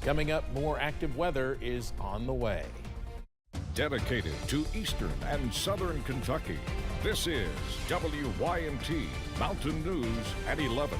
Coming up, more active weather is on the way. Dedicated to Eastern and Southern Kentucky, this is WYMT Mountain News at 11.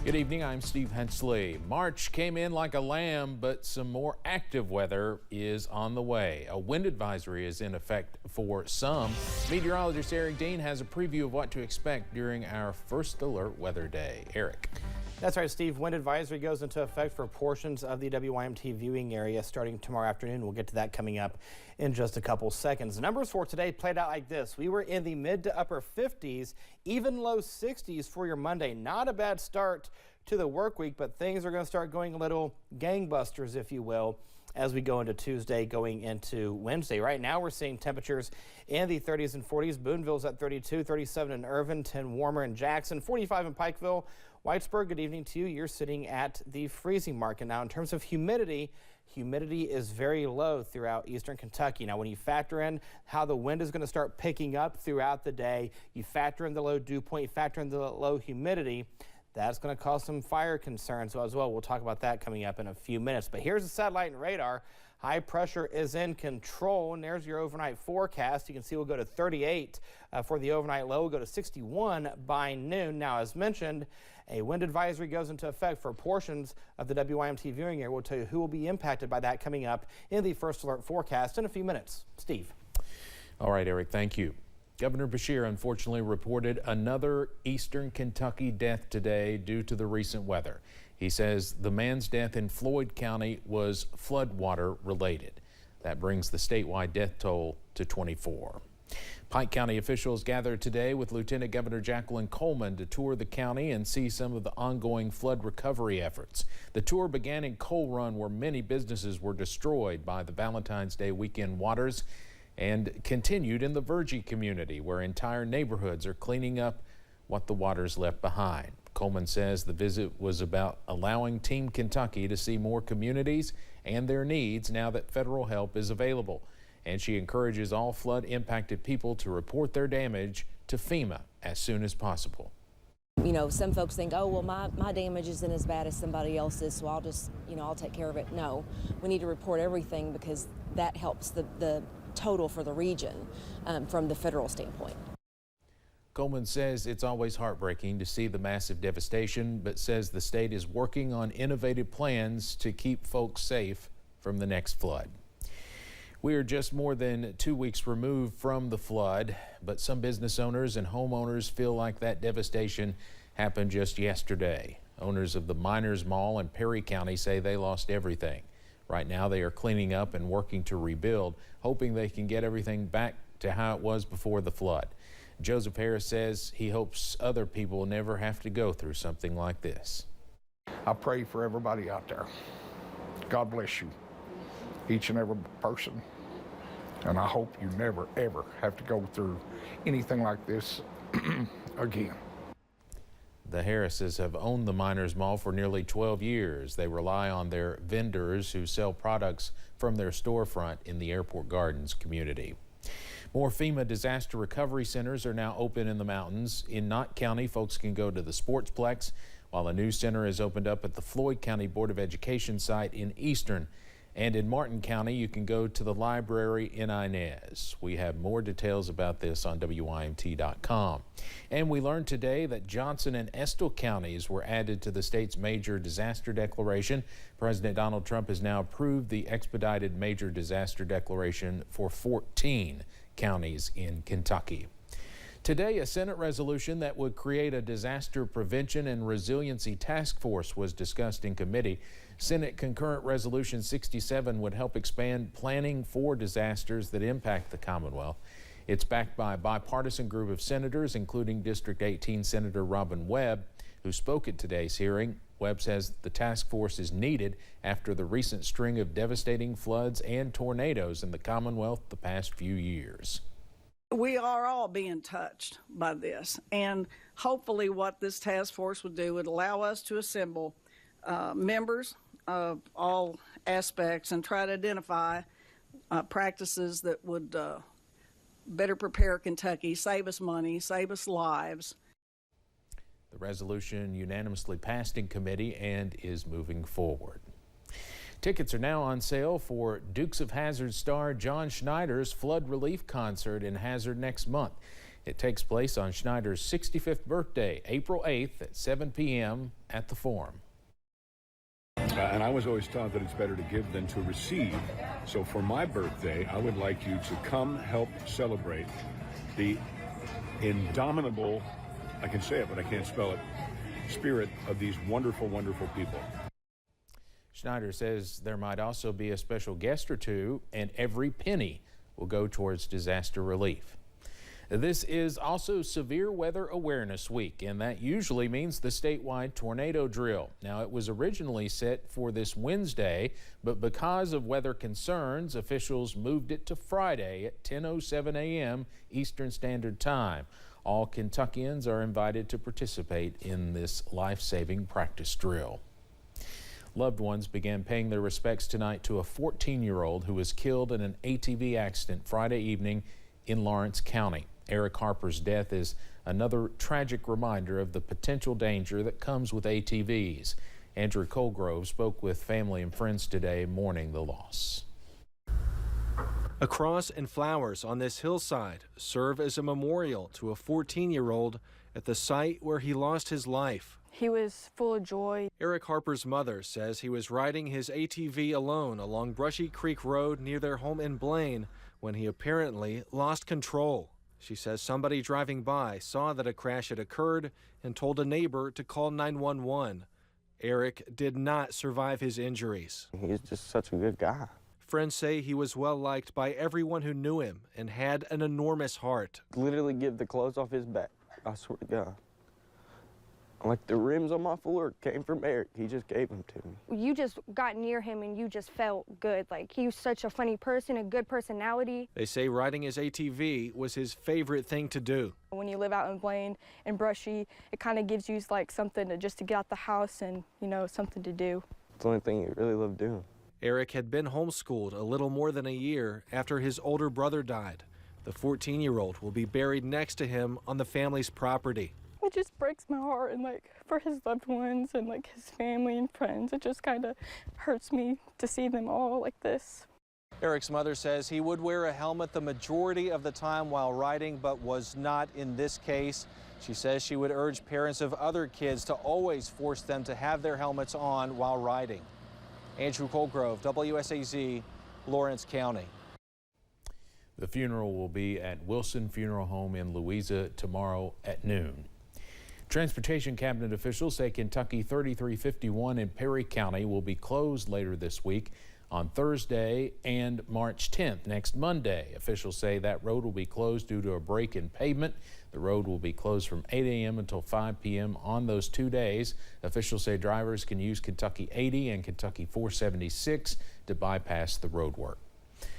Good evening, I'm Steve Hensley. March came in like a lamb, but some more active weather is on the way. A wind advisory is in effect for some. Meteorologist Eric Dean has a preview of what to expect during our first alert weather day. Eric. That's right, Steve. Wind advisory goes into effect for portions of the WYMT viewing area starting tomorrow afternoon. We'll get to that coming up in just a couple seconds. The numbers for today played out like this. We were in the mid to upper 50s, even low 60s for your Monday. Not a bad start to the work week, but things are going to start going a little gangbusters, if you will, as we go into Tuesday, going into Wednesday. Right now, we're seeing temperatures in the 30s and 40s. Boonville's at 32, 37 in Irvin, 10 warmer in Jackson, 45 in Pikeville. Whitesburg, good evening to you. You're sitting at the freezing mark. And now in terms of humidity, humidity is very low throughout eastern Kentucky. Now, when you factor in how the wind is going to start picking up throughout the day, you factor in the low dew point, you factor in the low humidity, that's going to cause some fire concerns as well. We'll talk about that coming up in a few minutes. But here's the satellite and radar. High pressure is in control, and there's your overnight forecast. You can see we'll go to 38 for the overnight low. We'll go to 61 by noon. Now, as mentioned, a wind advisory goes into effect for portions of the WYMT viewing area. We'll tell you who will be impacted by that coming up in the first alert forecast in a few minutes. Steve. All right, Eric, thank you. Governor Beshear unfortunately reported another eastern Kentucky death today due to the recent weather. He says the man's death in Floyd County was floodwater related. That brings the statewide death toll to 24. Pike County officials gathered today with Lieutenant Governor Jacqueline Coleman to tour the county and see some of the ongoing flood recovery efforts. The tour began in Coal Run, where many businesses were destroyed by the Valentine's Day weekend waters, and continued in the Virgie community, where entire neighborhoods are cleaning up what the waters left behind. Coleman says the visit was about allowing Team Kentucky to see more communities and their needs now that federal help is available. And she encourages all flood-impacted people to report their damage to FEMA as soon as possible. You know, some folks think, oh, well, my damage isn't as bad as somebody else's, so I'll just, I'll take care of it. No, we need to report everything because that helps the total for the region from the federal standpoint. Coleman says it's always heartbreaking to see the massive devastation, but says the state is working on innovative plans to keep folks safe from the next flood. We are just more than 2 weeks removed from the flood, but some business owners and homeowners feel like that devastation happened just yesterday. Owners of the Miners Mall in Perry County say they lost everything. Right now they are cleaning up and working to rebuild, hoping they can get everything back to how it was before the flood. Joseph Harris says he hopes other people never have to go through something like this. I pray for everybody out there. God bless you, each and every person. And I hope you never, ever have to go through anything like this again. The Harrises have owned the Miners Mall for nearly 12 years. They rely on their vendors who sell products from their storefront in the Airport Gardens community. More FEMA disaster recovery centers are now open in the mountains. In Knott County, folks can go to the Sportsplex, while a new center is opened up at the Floyd County Board of Education site in Eastern. And in Martin County, you can go to the library in Inez. We have more details about this on WYMT.com. And we learned today that Johnson and Estill counties were added to the state's major disaster declaration. President Donald Trump has now approved the expedited major disaster declaration for 14 counties in Kentucky. Today, a Senate resolution that would create a disaster prevention and resiliency task force was discussed in committee. Senate Concurrent Resolution 67 would help expand planning for disasters that impact the Commonwealth. It's backed by a bipartisan group of senators, including District 18 Senator Robin Webb, who spoke at today's hearing. Webb says the task force is needed after the recent string of devastating floods and tornadoes in the Commonwealth the past few years. We are all being touched by this, and hopefully what this task force would do would allow us to assemble members of all aspects and try to identify practices that would better prepare Kentucky, save us money, save us lives. The resolution unanimously passed in committee and is moving forward. Tickets are now on sale for Dukes of Hazzard star John Schneider's flood relief concert in Hazzard next month. It takes place on Schneider's 65th birthday, April 8th at 7 p.m. at the Forum. And I was always taught that it's better to give than to receive. So for my birthday, I would like you to come help celebrate the indomitable, I can say it, but I can't spell it, spirit of these wonderful, wonderful people. Schneider says there might also be a special guest or two, and every penny will go towards disaster relief. This is also Severe Weather Awareness Week, and that usually means the statewide tornado drill. Now, it was originally set for this Wednesday, but because of weather concerns, officials moved it to Friday at 10:07 a.m. Eastern Standard Time. All Kentuckians are invited to participate in this life-saving practice drill. Loved ones began paying their respects tonight to a 14-year-old who was killed in an ATV accident Friday evening in Lawrence County. Eric Harper's death is another tragic reminder of the potential danger that comes with ATVs. Andrew Colgrove spoke with family and friends today mourning the loss. A cross and flowers on this hillside serve as a memorial to a 14-year-old at the site where he lost his life. He was full of joy. Eric Harper's mother says he was riding his ATV alone along Brushy Creek Road near their home in Blaine when he apparently lost control. She says somebody driving by saw that a crash had occurred and told a neighbor to call 911. Eric did not survive his injuries. He's just such a good guy. Friends say he was well liked by everyone who knew him and had an enormous heart. Literally give the clothes off his back, I swear to God. Like the rims on my floor came from Eric. He just gave them to me. You just got near him and you just felt good. Like, he was such a funny person, a good personality. They say riding his ATV was his favorite thing to do. When you live out in Blaine and Brushy, it kind of gives you like something to just to get out the house and, you know, something to do. It's the only thing he really loved doing. Eric had been homeschooled a little more than a year after his older brother died. The 14-year-old will be buried next to him on the family's property. It just breaks my heart, and like for his loved ones and like his family and friends, it just kind of hurts me to see them all like this. Eric's mother says he would wear a helmet the majority of the time while riding, but was not in this case. She says she would urge parents of other kids to always force them to have their helmets on while riding. Andrew Colgrove, WSAZ, Lawrence County. The funeral will be at Wilson Funeral Home in Louisa tomorrow at noon. Transportation cabinet officials say Kentucky 3351 in Perry County will be closed later this week on Thursday and March 10th, next Monday. Officials say that road will be closed due to a break in pavement. The road will be closed from 8 a.m. until 5 p.m. on those 2 days. Officials say drivers can use Kentucky 80 and Kentucky 476 to bypass the road work.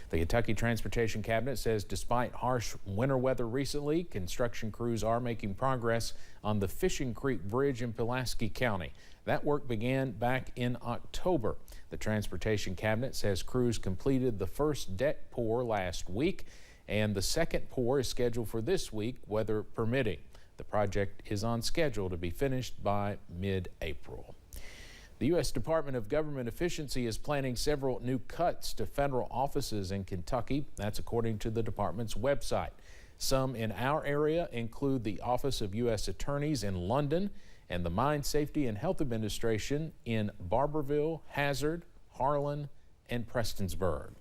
The Kentucky Transportation Cabinet says despite harsh winter weather recently, construction crews are making progress on the Fishing Creek Bridge in Pulaski County. That work began back in October. The Transportation Cabinet says crews completed the first deck pour last week, and the second pour is scheduled for this week, weather permitting. The project is on schedule to be finished by mid-April. The U.S. Department of Government Efficiency is planning several new cuts to federal offices in Kentucky. That's according to the department's website. Some in our area include the Office of U.S. Attorneys in London and the Mine Safety and Health Administration in Barberville, Hazard, Harlan, and Prestonsburg.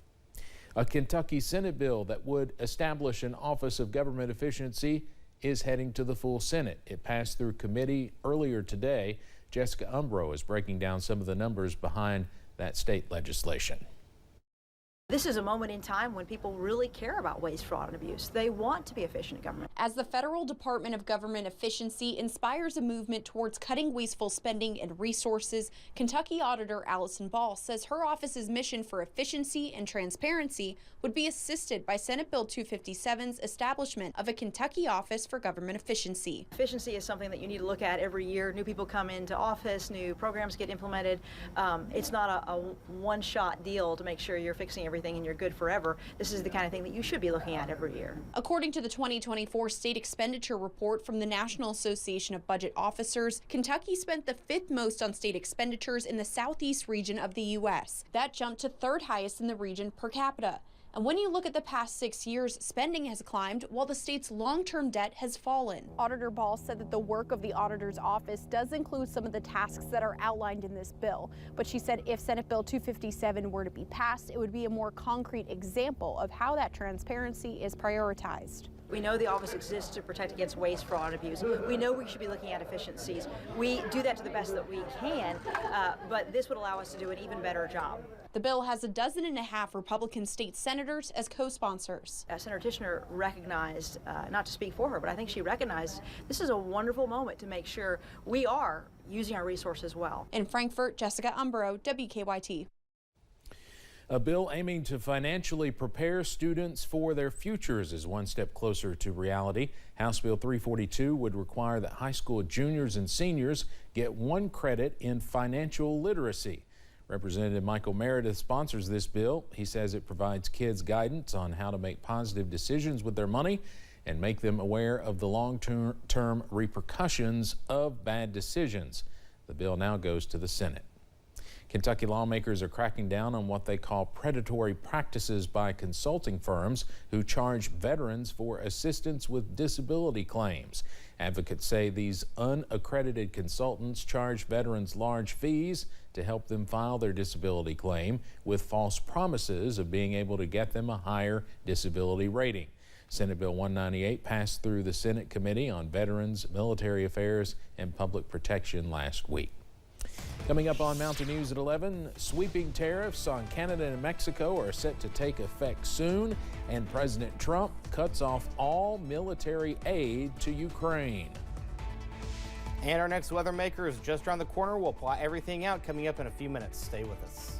A Kentucky Senate bill that would establish an Office of Government Efficiency is heading to the full Senate. It passed through committee earlier today. Jessica Umbro is breaking down some of the numbers behind that state legislation. This is a moment in time when people really care about waste, fraud, and abuse. They want to be efficient at government. As the Federal Department of Government Efficiency inspires a movement towards cutting wasteful spending and resources, Kentucky Auditor Allison Ball says her office's mission for efficiency and transparency would be assisted by Senate Bill 257's establishment of a Kentucky Office for Government Efficiency. Efficiency is something that you need to look at every year. New people come into office, new programs get implemented. It's not a one-shot deal to make sure you're fixing everything everything and you're good forever, this is the kind of thing that you should be looking at every year. According to the 2024 state expenditure report from the National Association of Budget Officers, Kentucky spent the 5th most on state expenditures in the southeast region of the U.S. That jumped to 3rd highest in the region per capita. And when you look at the past 6 years, spending has climbed while the state's long-term debt has fallen. Auditor Ball said that the work of the auditor's office does include some of the tasks that are outlined in this bill. But she said if Senate Bill 257 were to be passed, it would be a more concrete example of how that transparency is prioritized. We know the office exists to protect against waste, fraud, and abuse. We know we should be looking at efficiencies. We do that to the best that we can, but this would allow us to do an even better job. The bill has 12.5 Republican state senators as co-sponsors. Senator Tishner recognized, not to speak for her, but I think she recognized this is a wonderful moment to make sure we are using our resources well. In Frankfort, Jessica Umbro, WKYT. A bill aiming to financially prepare students for their futures is one step closer to reality. House Bill 342 would require that high school juniors and seniors get 1 credit in financial literacy. Representative Michael Meredith sponsors this bill. He says it provides kids guidance on how to make positive decisions with their money and make them aware of the long-term repercussions of bad decisions. The bill now goes to the Senate. Kentucky lawmakers are cracking down on what they call predatory practices by consulting firms who charge veterans for assistance with disability claims. Advocates say these unaccredited consultants charge veterans large fees to help them file their disability claim with false promises of being able to get them a higher disability rating. Senate Bill 198 passed through the Senate Committee on Veterans, Military Affairs, and Public Protection last week. Coming up on Mountain News at 11, sweeping tariffs on Canada and Mexico are set to take effect soon, and President Trump cuts off all military aid to Ukraine. And our next weather maker is just around the corner. We'll plot everything out coming up in a few minutes. Stay with us.